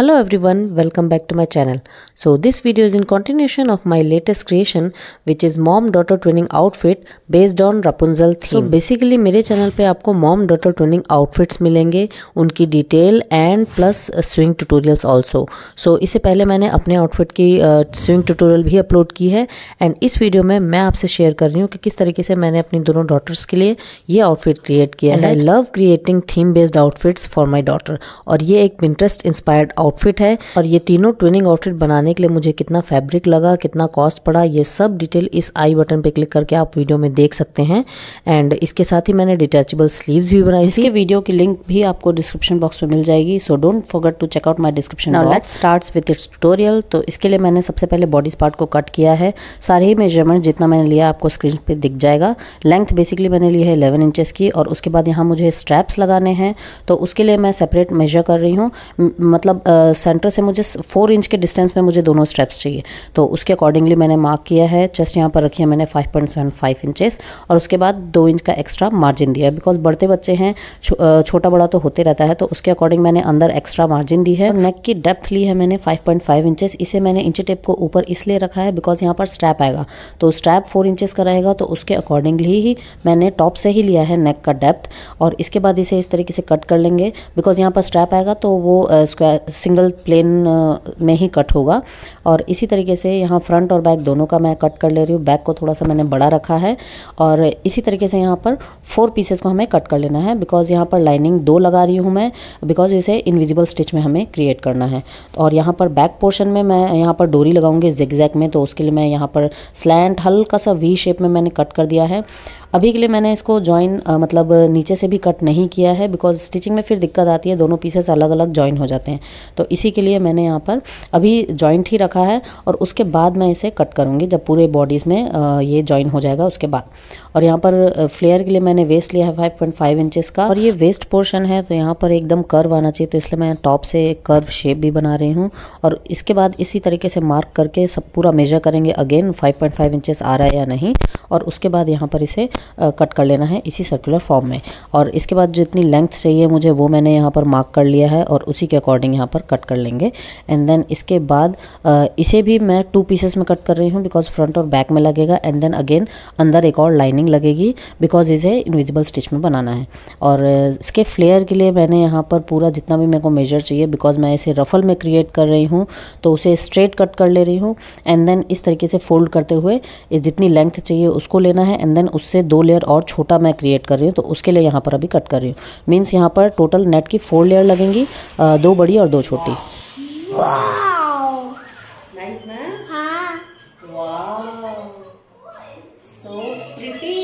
Hello everyone, welcome back to my channel. So this video is in continuation of my latest creation which is mom daughter twinning outfit based on Rapunzel theme. So basically मेरे channel पे आपको mom daughter twinning outfits मिलेंगे, उनकी detail and plus swing tutorials also. So इससे पहले मैंने अपने outfit की स्विंग ट्यूटोरियल भी अपलोड की है एंड इस वीडियो में मैं आपसे शेयर कर रही हूँ कि किस तरीके से मैंने अपनी दोनों डॉटर्स के लिए ये आउटफिट क्रिएट किया है. I love creating theme based outfits for my daughter और ये एक पिंटरेस्ट इंस्पायर्ड आउटफिट है. और ये तीनों ट्विनिंग आउटफिट बनाने के लिए मुझे कितना फैब्रिक लगा, कितना कॉस्ट पड़ा, ये सब डिटेल इस आई बटन पे क्लिक करके आप वीडियो में देख सकते हैं. एंड इसके साथ ही मैंने डिटैचेबल स्लीव्स भी बनाई, इसके वीडियो की लिंक भी आपको डिस्क्रिप्शन बॉक्स में मिल जाएगी. So don't forget to check out my description box. Now let's start with its tutorial. तो इसके लिए मैंने सबसे पहले बॉडी पार्ट को कट किया है. सारे ही मेजरमेंट जितना मैंने लिया आपको स्क्रीन पे दिख जाएगा. लेंथ बेसिकली मैंने ली है 11 इंचेस की और उसके बाद यहाँ मुझे स्ट्रैप्स लगाने हैं तो उसके लिए मैं सेपरेट मेजर कर रही हूँ. मतलब सेंटर से मुझे 4 इंच के डिस्टेंस में मुझे दोनों स्ट्रैप्स चाहिए तो उसके अकॉर्डिंगली मैंने मार्क किया है. चेस्ट यहाँ पर रखी है मैंने 5.75 इंचेस और उसके बाद 2 इंच का एक्स्ट्रा मार्जिन दिया है बिकॉज बढ़ते बच्चे हैं, छोटा बड़ा तो होते रहता है तो उसके अकॉर्डिंग मैंने अंदर एक्स्ट्रा मार्जिन दी है. नेक की डेप्थ ली है मैंने 5.5 इंचेस. इसे मैंने इंची टेप को ऊपर इसलिए रखा है बिकॉज यहाँ पर स्ट्रैप आएगा तो स्ट्रैप 4 इंचेस का रहेगा तो उसके अकॉर्डिंगली ही मैंने टॉप से ही लिया है नेक का डेप्थ. और इसके बाद इसे इस तरीके से कट कर लेंगे बिकॉज यहाँ पर स्ट्रैप आएगा तो वो स्क्वायर सिंगल प्लेन में ही कट होगा. और इसी तरीके से यहाँ फ्रंट और बैक दोनों का मैं कट कर ले रही हूँ. बैक को थोड़ा सा मैंने बड़ा रखा है और इसी तरीके से यहाँ पर 4 पीसेस को हमें कट कर लेना है बिकॉज यहाँ पर लाइनिंग 2 लगा रही हूँ मैं बिकॉज इसे इनविजिबल स्टिच में हमें क्रिएट करना है. और यहाँ पर बैक पोर्शन में मैं यहाँ पर डोरी लगाऊंगी जिगजैग में तो उसके लिए मैं यहाँ पर स्लैंट हल्का सा वी शेप में मैंने कट कर दिया है. अभी के लिए मैंने इसको जॉइन मतलब नीचे से भी कट नहीं किया है बिकॉज स्टिचिंग में फिर दिक्कत आती है, दोनों पीसेस अलग अलग जॉइन हो जाते हैं तो इसी के लिए मैंने यहाँ पर अभी जॉइंट ही रखा है और उसके बाद मैं इसे कट करूँगी जब पूरे बॉडीज़ में ये जॉइन हो जाएगा उसके बाद. और यहाँ पर फ्लेयर के लिए मैंने वेस्ट लिया है 5.5 इंचेस का और ये वेस्ट पोर्शन है तो यहाँ पर एकदम कर्व आना चाहिए तो इसलिए मैं टॉप से एक कर्व शेप भी बना रही हूँ. और इसके बाद इसी तरीके से मार्क करके सब पूरा मेजर करेंगे अगेन 5.5 इंचेस आ रहा है या नहीं और उसके बाद यहाँ पर इसे कट कर लेना है इसी सर्कुलर फॉर्म में. और इसके बाद जितनी लेंथ चाहिए मुझे वो मैंने यहाँ पर मार्क कर लिया है और उसी के अकॉर्डिंग यहाँ पर कट कर लेंगे. एंड देन इसके बाद इसे भी मैं 2 पीसेस में कट कर रही हूँ बिकॉज फ्रंट और बैक में लगेगा. एंड देन अगेन अंदर एक और लाइनिंग लगेगी बिकॉज इसे इनविजिबल स्टिच में बनाना है. और इसके फ्लेयर के लिए मैंने यहाँ पर पूरा जितना भी मेरे को मेजर चाहिए बिकॉज मैं इसे रफल में क्रिएट कर रही हूँ तो उसे स्ट्रेट कट कर ले रही हूँ. एंड देन इस तरीके से फोल्ड करते हुए जितनी लेंथ चाहिए उसको लेना है. एंड देन उससे 2 लेयर और छोटा मैं क्रिएट कर रही हूँ तो उसके लिए यहाँ पर अभी कट कर रही हूँ. मीन्स यहाँ पर टोटल नेट की 4 लेयर लगेंगी, 2 बड़ी और 2 छोटी. नाइस ना? हाँ. Wow, so pretty.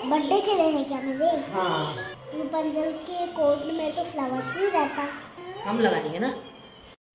बर्थडे के लिए है क्या मेरे? हाँ. रपुंज़ल के कोट में तो फ्लावर्स नहीं रहता, हम लगाएंगे ना.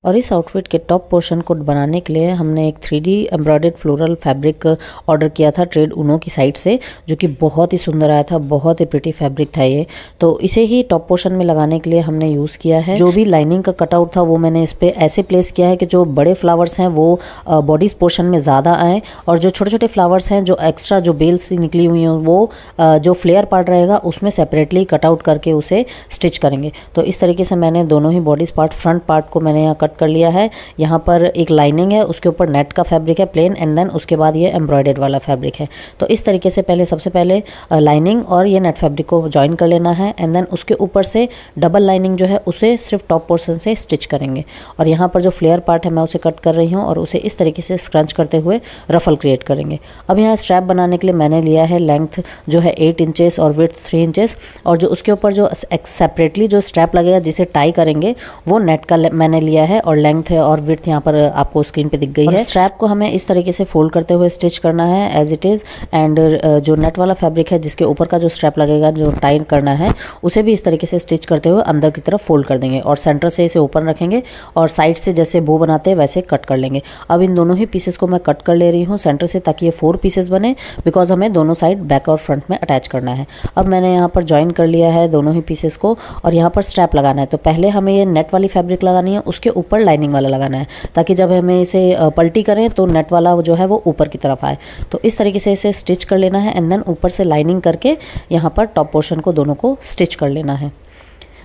और इस आउटफिट के टॉप पोर्शन को बनाने के लिए हमने एक 3D embroidered floral fabric order किया था ट्रेड उनो की साइड से जो कि बहुत ही सुंदर आया था, बहुत ही प्रिटी फैब्रिक था ये. तो इसे ही टॉप पोर्शन में लगाने के लिए हमने यूज़ किया है. जो भी लाइनिंग का कटआउट था वो मैंने इस पर ऐसे प्लेस किया है कि जो बड़े फ्लावर्स हैं वो बॉडीज पोर्शन में ज़्यादा आएँ और जो छोटे छोटे फ्लावर्स हैं जो एक्स्ट्रा जो बेल्स से निकली हुई हैं वो जो फ्लेयर पार्ट रहेगा उसमें सेपरेटली कटआउट करके उसे स्टिच करेंगे. तो इस तरीके से मैंने दोनों ही बॉडीज पार्ट फ्रंट पार्ट को मैंने यहाँ कर लिया है. यहाँ पर एक लाइनिंग है, उसके ऊपर नेट का फैब्रिक है प्लेन एंड देन उसके बाद ये एम्ब्रॉयडर्ड वाला फैब्रिक है. तो इस तरीके से सबसे पहले लाइनिंग और ये नेट फैब्रिक को जॉइन कर लेना है. एंड देन उसके ऊपर से डबल लाइनिंग जो है उसे सिर्फ टॉप पोर्शन से स्टिच करेंगे. और यहाँ पर जो फ्लेयर पार्ट है मैं उसे कट कर रही हूँ और उसे इस तरीके से स्क्रंच करते हुए रफल क्रिएट करेंगे. अब यहाँ स्ट्रैप बनाने के लिए मैंने लिया है लेंथ जो है 8 इंचेस और विड्थ 3 इंचेस और जो उसके ऊपर जो सेपरेटली जो स्ट्रैप लगेगा जिसे टाई करेंगे वो नेट का मैंने लिया है और लेंथ है और विड्थ यहाँ पर आपको स्क्रीन पे दिख गई है. स्ट्रैप को हमें इस तरीके से फोल्ड करते हुए स्टिच करना है एज इट इज़. एंड जो नेट वाला फैब्रिक है जिसके ऊपर का जो स्ट्रैप लगेगा जो टाई करना है उसे भी इस तरीके से स्टिच करते हुए अंदर की तरफ फोल्ड कर देंगे और सेंटर से इसे ओपन रखेंगे और साइड से जैसे बो बनाते हैं वैसे कट कर लेंगे. अब इन दोनों ही पीसेस को मैं कट कर ले रही हूँ सेंटर से ताकि ये 4 पीसेस बने बिकॉज हमें दोनों साइड बैक और फ्रंट में अटैच करना है. अब मैंने यहाँ पर ज्वाइन कर लिया है दोनों ही पीसेस को और यहाँ पर स्ट्रैप लगाना है. तो पहले हमें ये नेट वाली फैब्रिक लगानी है, उसके ऊपर लाइनिंग वाला लगाना है ताकि जब हमें इसे पलटी करें तो नेट वाला जो है वो ऊपर की तरफ आए. तो इस तरीके से इसे स्टिच कर लेना है एंड देन ऊपर से लाइनिंग करके यहाँ पर टॉप पोर्शन को दोनों को स्टिच कर लेना है.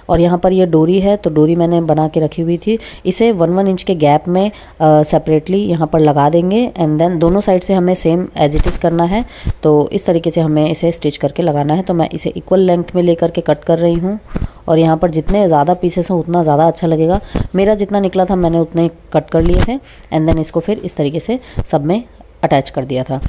और यहाँ पर ये डोरी है, तो डोरी मैंने बना के रखी हुई थी। इसे 1-1 इंच के गैप में सेपरेटली यहाँ पर लगा देंगे एंड देन दोनों साइड से हमें सेम एज इट इज़ करना है। तो इस तरीके से हमें इसे स्टिच करके लगाना है। तो मैं इसे इक्वल लेंथ में लेकर के कट कर रही हूँ और यहाँ पर जितने ज़्यादा पीसेस हों उतना ज़्यादा अच्छा लगेगा। मेरा जितना निकला था मैंने उतने कट कर लिए थे एंड देन इसको फिर इस तरीके से सब में अटैच कर दिया था।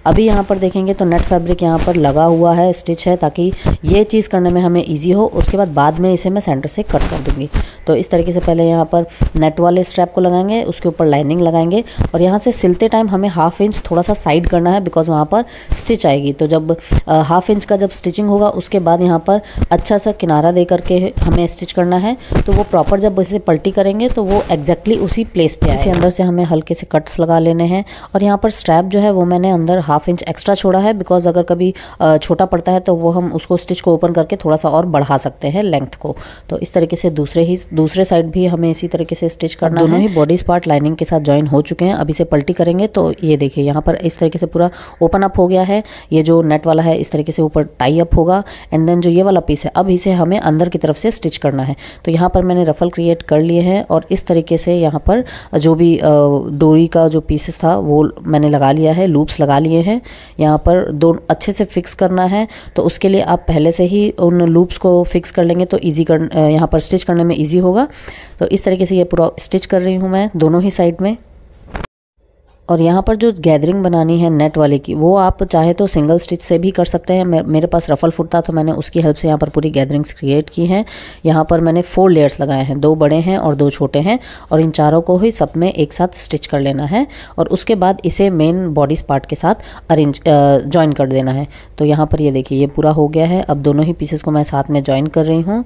अभी यहाँ पर देखेंगे तो नेट फैब्रिक यहाँ पर लगा हुआ है, स्टिच है, ताकि ये चीज़ करने में हमें इजी हो। उसके बाद में इसे मैं सेंटर से कट कर दूँगी। तो इस तरीके से पहले यहाँ पर नेट वाले स्ट्रैप को लगाएंगे, उसके ऊपर लाइनिंग लगाएंगे और यहाँ से सिलते टाइम हमें 1/2 इंच थोड़ा सा साइड करना है, बिकॉज वहाँ पर स्टिच आएगी। तो जब 1/2 इंच का जब स्टिचिंग होगा उसके बाद यहाँ पर अच्छा सा किनारा दे करके हमें स्टिच करना है। तो वो प्रॉपर जब इसे पलटी करेंगे तो वो एग्जैक्टली उसी प्लेस पे आएगा। इसे अंदर से हमें हल्के से कट्स लगा लेने हैं और यहाँ पर स्ट्रैप जो है वो मैंने अंदर 1/2 इंच एक्स्ट्रा छोड़ा है, बिकॉज अगर कभी छोटा पड़ता है तो वो हम उसको स्टिच को ओपन करके थोड़ा सा और बढ़ा सकते हैं लेंथ को। तो इस तरीके से दूसरे साइड भी हमें इसी तरीके से स्टिच करना है। दोनों ही बॉडीज पार्ट लाइनिंग के साथ ज्वाइन हो चुके हैं। अभी से पलटी करेंगे तो ये देखिए यहाँ पर इस तरीके से पूरा ओपन अप हो गया है। ये जो नेट वाला है इस तरीके से ऊपर टाई अप होगा एंड देन जो ये वाला पीस है अब इसे हमें अंदर की तरफ से स्टिच करना है। तो यहाँ पर मैंने रफल क्रिएट कर लिए हैं और इस तरीके से यहाँ पर जो भी डोरी का जो पीसेस था वो मैंने लगा लिया है, लूप्स लगा लिए हैं। यहाँ पर दो अच्छे से फिक्स करना है, तो उसके लिए आप पहले से ही उन लूप्स को फिक्स कर लेंगे तो यहाँ पर स्टिच करने में इजी होगा। तो इस तरीके से ये पूरा स्टिच कर रही हूँ मैं दोनों ही साइड में। और यहाँ पर जो गैदरिंग बनानी है नेट वाले की, वो आप चाहे तो सिंगल स्टिच से भी कर सकते हैं। मेरे पास रफल फुट था तो मैंने उसकी हेल्प से यहाँ पर पूरी गैदरिंग्स क्रिएट की हैं। यहाँ पर मैंने 4 लेयर्स लगाए हैं, 2 बड़े हैं और 2 छोटे हैं और इन चारों को ही सब में एक साथ स्टिच कर लेना है और उसके बाद इसे मेन बॉडीज पार्ट के साथ जॉइन कर देना है। तो यहाँ पर ये देखिए ये पूरा हो गया है। अब दोनों ही पीसेस को मैं साथ में जॉइन कर रही हूँ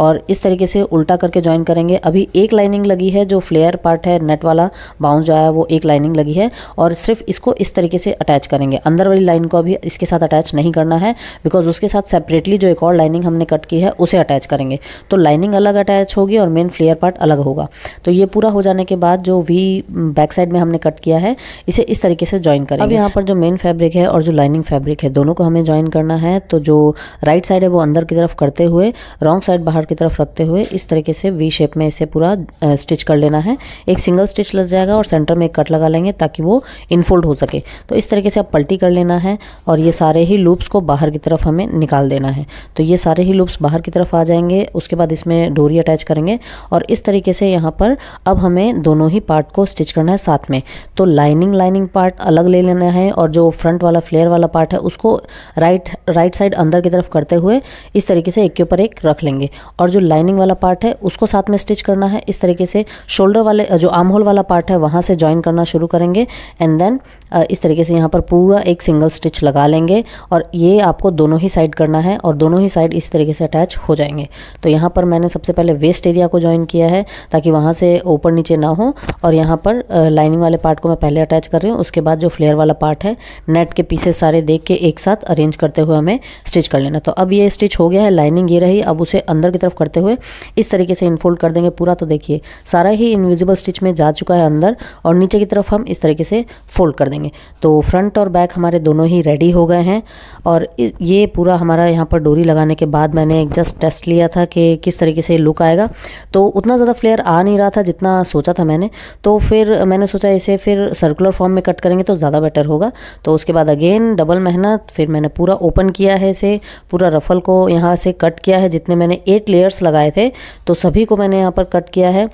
और इस तरीके से उल्टा करके ज्वाइन करेंगे। अभी एक लाइनिंग लगी है, जो फ्लेयर पार्ट है नेट वाला बाउंस जो है वो एक लाइनिंग लगी है और सिर्फ इसको इस तरीके से अटैच करेंगे। अंदर वाली लाइन को अभी इसके साथ अटैच नहीं करना है, बिकॉज उसके साथ सेपरेटली जो एक और लाइनिंग हमने कट की है उसे अटैच करेंगे। तो लाइनिंग अलग अटैच होगी और मेन फ्लेयर पार्ट अलग होगा। तो ये पूरा हो जाने के बाद जो वी बैक साइड में हमने कट किया है इसे इस तरीके से ज्वाइन करेंगे। अब यहाँ पर जो मेन फैब्रिक है और जो लाइनिंग फैब्रिक है दोनों को हमें ज्वाइन करना है। तो जो राइट साइड है वो अंदर की तरफ करते हुए, रॉन्ग साइड बाहर की तरफ रखते हुए इस तरीके से वी शेप में इसे पूरा स्टिच कर लेना है। एक सिंगल स्टिच लग जाएगा और सेंटर में एक कट लगा लेंगे ताकि वो इनफोल्ड हो सके। तो इस तरीके से आप पलटी कर लेना है और ये सारे ही लूप्स को बाहर की तरफ हमें निकाल देना है। तो ये सारे ही लूप्स बाहर की तरफ आ जाएंगे। उसके बाद इसमें डोरी अटैच करेंगे और इस तरीके से यहाँ पर अब हमें दोनों ही पार्ट को स्टिच करना है साथ में। तो लाइनिंग पार्ट अलग ले लेना है और जो फ्रंट वाला फ्लेयर वाला पार्ट है उसको राइट साइड अंदर की तरफ करते हुए इस तरीके से एक के ऊपर एक रख लेंगे और जो लाइनिंग वाला पार्ट है उसको साथ में स्टिच करना है। इस तरीके से शोल्डर वाले जो आर्म होल वाला पार्ट है वहां से ज्वाइन करना शुरू करेंगे एंड देन इस तरीके से यहाँ पर पूरा एक सिंगल स्टिच लगा लेंगे और ये आपको दोनों ही साइड करना है और दोनों ही साइड इस तरीके से अटैच हो जाएंगे। तो यहाँ पर मैंने सबसे पहले वेस्ट एरिया को ज्वाइन किया है ताकि वहाँ से ऊपर नीचे ना हो और यहाँ पर लाइनिंग वाले पार्ट को मैं पहले अटैच कर रही हूँ। उसके बाद जो फ्लेयर वाला पार्ट है नेट के पीसेस सारे देख के एक साथ अरेंज करते हुए हमें स्टिच कर लेना। तो अब ये स्टिच हो गया है, लाइनिंग ये रही। अब उसे अंदर की तरफ करते हुए इस तरीके से इनफोल्ड कर देंगे पूरा। तो देखिए सारा ही इनविजिबल स्टिच में जा चुका है अंदर और नीचे की तरफ हम इस तरीके से फोल्ड कर देंगे। तो फ्रंट और बैक हमारे दोनों ही रेडी हो गए हैं और ये पूरा हमारा यहाँ पर डोरी लगाने के बाद मैंने एक जस्ट टेस्ट लिया था कि किस तरीके से लुक आएगा। तो उतना ज़्यादा फ्लेयर आ नहीं रहा था जितना सोचा था मैंने। तो फिर मैंने सोचा इसे फिर सर्कुलर फॉर्म में कट करेंगे तो ज़्यादा बेटर होगा। तो उसके बाद अगेन डबल मेहनत, फिर मैंने पूरा ओपन किया है इसे, पूरा रफल को यहाँ से कट किया है। जितने मैंने 8 लेयर्स लगाए थे तो सभी को मैंने यहाँ पर कट किया है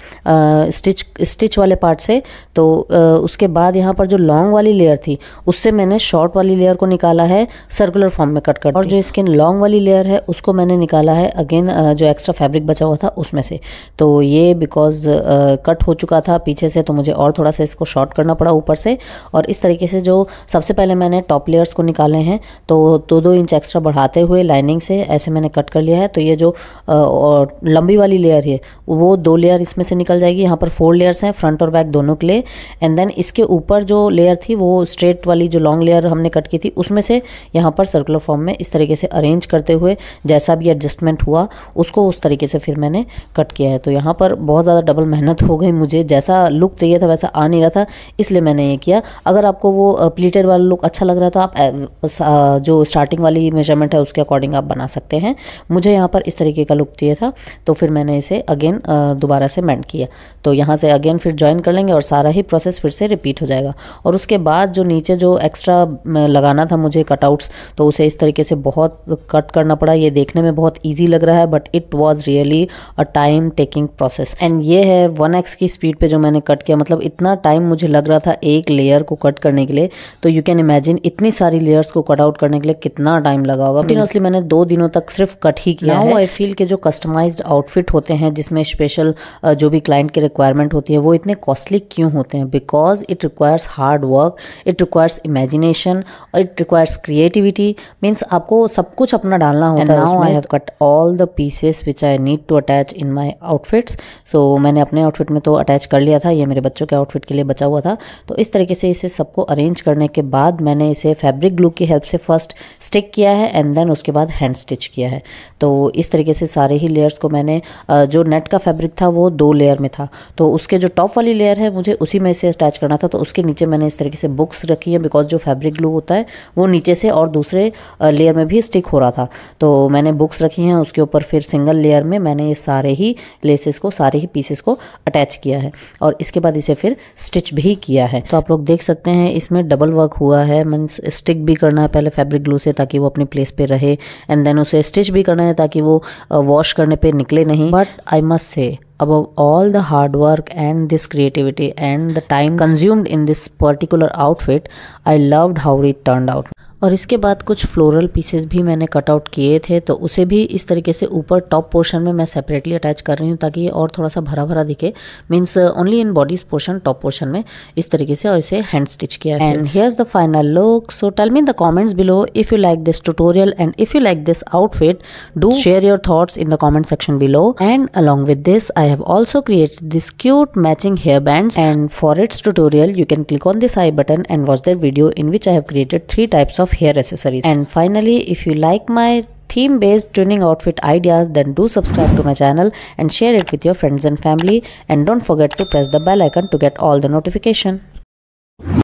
स्टिच वाले पार्ट से। तो उसके बाद यहाँ पर जो लॉन्ग वाली लेयर थी उससे मैंने शॉर्ट वाली लेयर को निकाला है सर्कुलर फॉर्म में कट कर, और जो इसके लॉन्ग वाली लेयर है उसको मैंने निकाला है अगेन जो एक्स्ट्रा फैब्रिक बचा हुआ था उसमें से। तो ये बिकॉज कट हो चुका था पीछे से तो मुझे और थोड़ा सा इसको शॉर्ट करना पड़ा ऊपर से। और इस तरीके से जो सबसे पहले मैंने टॉप लेयर्स को निकाले हैं तो 2-2 इंच एक्स्ट्रा बढ़ाते हुए लाइनिंग से ऐसे मैंने कट कर लिया है। तो ये जो लंबी वाली लेयर है वो 2 लेयर इसमें से निकल जाएगी। यहाँ पर 4 लेयर्स हैं फ्रंट और बैक दोनों के लिए। एंड देन इसके ऊपर जो लेयर थी वो स्ट्रेट वाली जो लॉन्ग लेयर हमने कट की थी उसमें से यहाँ पर सर्कुलर फॉर्म में इस तरीके से अरेंज करते हुए जैसा भी एडजस्टमेंट हुआ उसको उस तरीके से फिर मैंने कट किया है। तो यहाँ पर बहुत ज़्यादा डबल मेहनत हो गई, मुझे जैसा लुक चाहिए था वैसा आ नहीं रहा था, इसलिए मैंने ये किया। अगर आपको वो प्लीटेड वाला लुक अच्छा लग रहा है तो आप जो स्टार्टिंग वाली मेजरमेंट है उसके अकॉर्डिंग आप बना सकते हैं। मुझे यहाँ पर इस तरीके का लुक चाहिए था, तो फिर मैंने इसे अगेन दोबारा से मेंड किया। तो यहाँ से अगेन फिर ज्वाइन कर लेंगे और सारा ही प्रोसेस फिर से रिपीट हो जाएगा। और उसके बाद जो नीचे जो एक्स्ट्रा लगाना था मुझे कटआउट्स, तो उसे इस तरीके से बहुत कट करना पड़ा। ये देखने में बहुत ईजी लग रहा है but it was really a time taking process. And ये है 1x की स्पीड पे जो मैंने कट किया, मतलब इतना टाइम मुझे लग रहा था एक लेयर को कट करने के लिए। तो यू कैन इमेजिन इतनी सारी लेयर्स को कट आउट करने के लिए कितना टाइम लगा होगा। कंटिन्यूअसली मैंने 2 दिनों तक सिर्फ कट ही किया है। आई फील के जो कस्टमाइज्ड आउटफिट होते हैं जिसमें स्पेशल जो भी क्लाइंट की रिक्वायरमेंट होती है वो इतने कॉस्टली क्यों होते हैं? Because it requires hard work, it requires imagination, it requires creativity. Means आपको सब कुछ अपना डालना होता है। Now I have cut all the pieces which I need to attach in my outfits. So मैंने अपने आउटफिट में तो अटैच कर लिया था, ये मेरे बच्चों के आउटफिट के लिए बचा हुआ था। तो इस तरीके से इसे सबको अरेंज करने के बाद मैंने इसे फैब्रिक ग्लू की हेल्प से फर्स्ट स्टिक किया है एंड देन उसके बाद हैंड स्टिच किया है। तो इस तरीके से सारे ही लेयर्स को मैंने, जो नेट का फैब्रिक था वो 2 लेयर में था, तो उसके जो टॉप वाली लेयर है मुझे उसी में इसे अटैच करना था। तो उसके नीचे मैंने इस तरीके से बुक्स रखी है, बिकॉज जो फैब्रिक ग्लू होता है वो नीचे से और दूसरे लेयर में भी स्टिक हो रहा था। तो मैंने बुक्स रखी हैं, उसके ऊपर फिर सिंगल लेयर में मैंने ये सारे ही लेसेस को, सारे ही पीसेस को अटैच किया है और इसके बाद इसे फिर स्टिच भी किया है। तो आप लोग देख सकते हैं इसमें डबल वर्क हुआ है। मीन्स स्टिक भी करना है पहले फैब्रिक ग्लू से ताकि वो अपनी प्लेस पे रहे, एंड देन उसे स्टिच भी करना है ताकि वो वॉश करने पे निकले नहीं। But I must say above all the hard work and this creativity and the time consumed in this particular outfit, I loved how it turned out. और इसके बाद कुछ फ्लोरल पीसेस भी मैंने कट आउट किए थे, तो उसे भी इस तरीके से ऊपर टॉप पोर्शन में मैं सेपरेटली अटैच कर रही हूँ ताकि ये और थोड़ा सा भरा भरा दिखे। Means only in bodies portion, top portion में इस तरीके से, और इसे हैंड स्टिच किया है। And here's the final look. So tell me in the comments below if you like this tutorial and if you like this outfit, do share your thoughts in the comment section below. And along with this I have also created this cute matching hair bands, and for its tutorial you can click on this I button and watch their video in which I have created 3 types of hair accessories. And finally, if you like my theme based tuning outfit ideas, then do subscribe to my channel and share it with your friends and family, and don't forget to press the bell icon to get all the notification.